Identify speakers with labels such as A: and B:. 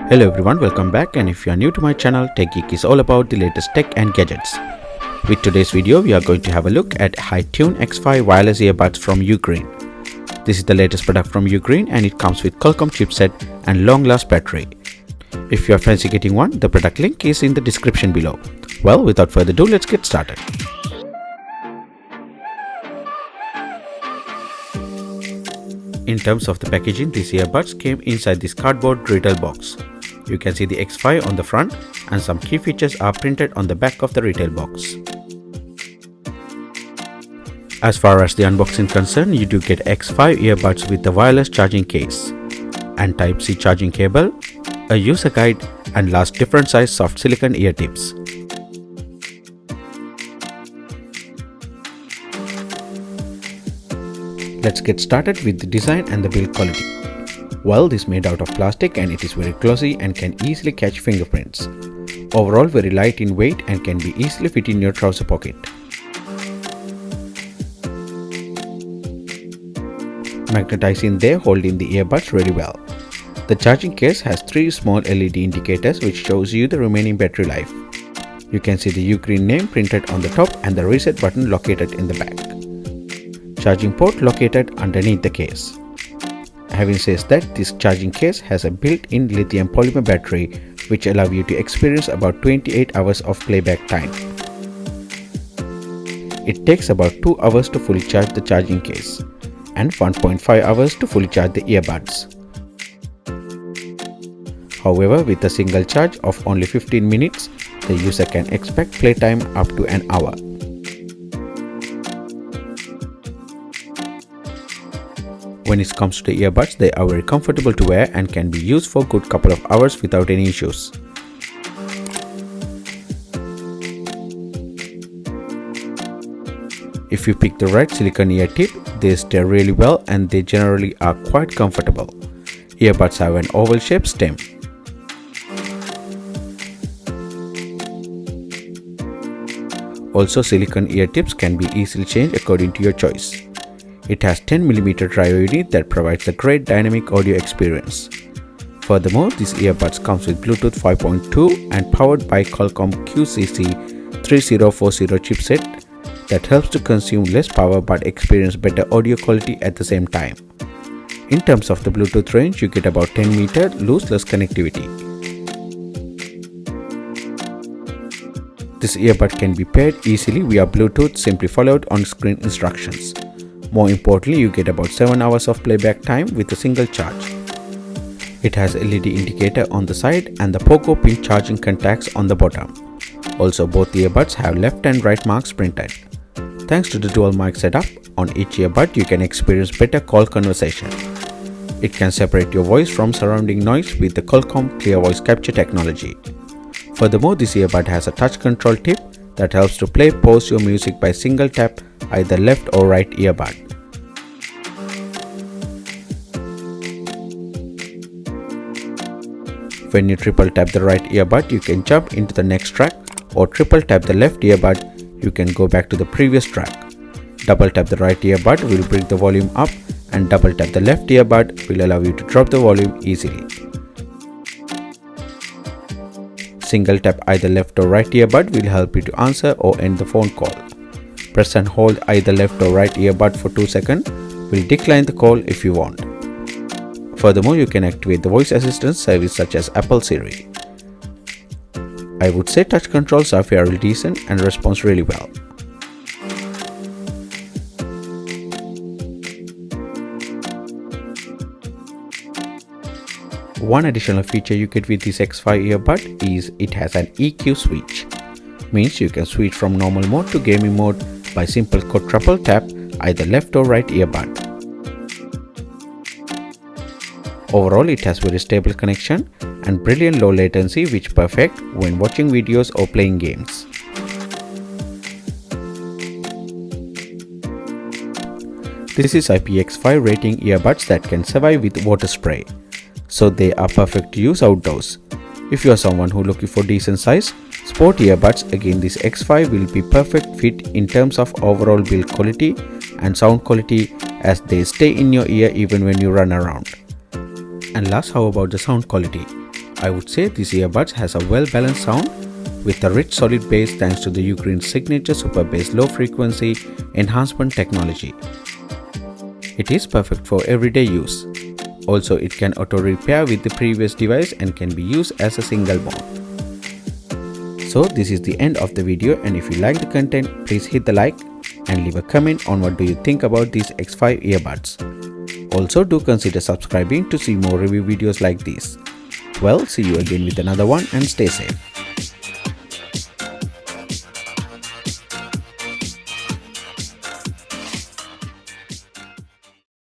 A: Hello everyone, welcome back, and if you are new to my channel, TechG is all about the latest tech and gadgets. With today's video, we are going to have a look at HiTune X5 wireless earbuds from UGREEN. This is the latest product from UGREEN and it comes with Qualcomm chipset and long-last battery. If you are fancy getting one, the product link is in the description below. Well, without further ado, let's get started. In terms of the packaging, these earbuds came inside this cardboard retail box. You can see the X5 on the front and some key features are printed on the back of the retail box. As far as the unboxing concerned, you do get X5 earbuds with the wireless charging case and Type-C charging cable, a user guide, and last different size soft silicone ear tips. Let's get started with the design and the build quality. Well, this is made out of plastic and it is very glossy and can easily catch fingerprints. Overall, very light in weight and can be easily fit in your trouser pocket. Magnetized in there, holding the earbuds really well. The charging case has 3 small LED indicators which shows you the remaining battery life. You can see the UGREEN name printed on the top and the reset button located in the back. Charging port located underneath the case. Having said that, this charging case has a built-in lithium polymer battery which allows you to experience about 28 hours of playback time. It takes about 2 hours to fully charge the charging case and 1.5 hours to fully charge the earbuds. However, with a single charge of only 15 minutes, the user can expect playtime up to an hour. When it comes to the earbuds, they are very comfortable to wear and can be used for a good couple of hours without any issues. If you pick the right silicone ear tip, they stay really well and they generally are quite comfortable. Earbuds have an oval shaped stem. Also, silicone ear tips can be easily changed according to your choice. It has 10mm dryer unit that provides a great dynamic audio experience. Furthermore, these earbuds comes with Bluetooth 5.2 and powered by Qualcomm QCC 3040 chipset that helps to consume less power but experience better audio quality at the same time. In terms of the Bluetooth range, you get about 10m lossless connectivity. This earbud can be paired easily via Bluetooth, simply followed on-screen instructions. More importantly, you get about 7 hours of playback time with a single charge. It has LED indicator on the side and the Pogo pin charging contacts on the bottom. Also, both earbuds have left and right marks printed. Thanks to the dual mic setup, on each earbud you can experience better call conversation. It can separate your voice from surrounding noise with the Qualcomm Clear Voice Capture technology. Furthermore, this earbud has a touch control tip that helps to pause your music by single tap either left or right earbud. When you triple tap the right earbud, you can jump into the next track, or triple tap the left earbud, you can go back to the previous track. Double tap the right earbud will bring the volume up, and double tap the left earbud will allow you to drop the volume easily. Single tap either left or right earbud will help you to answer or end the phone call. Press and hold either left or right earbud for 2 seconds will decline the call if you want. Furthermore, you can activate the voice assistant service such as Apple Siri. I would say touch controls are fairly decent and responds really well. One additional feature you get with this X5 earbud is it has an EQ switch. Means you can switch from normal mode to gaming mode by simple triple tap either left or right earbud. Overall, it has very stable connection and brilliant low latency, which perfect when watching videos or playing games. This is IPX5 rating earbuds that can survive with water spray, so they are perfect to use outdoors. If you are someone who looking for decent size sport earbuds, again this X5 will be perfect fit in terms of overall build quality and sound quality, as they stay in your ear even when you run around. And last, how about the sound quality? I would say this earbuds has a well balanced sound with a rich solid bass thanks to the UGREEN's signature super bass low frequency enhancement technology. It is perfect for everyday use. Also, it can auto repair with the previous device and can be used as a single mode. So this is the end of the video, and if you like the content, please hit the like and leave a comment on what do you think about these X5 earbuds. Also, do consider subscribing to see more review videos like these. Well, see you again with another one, and stay safe.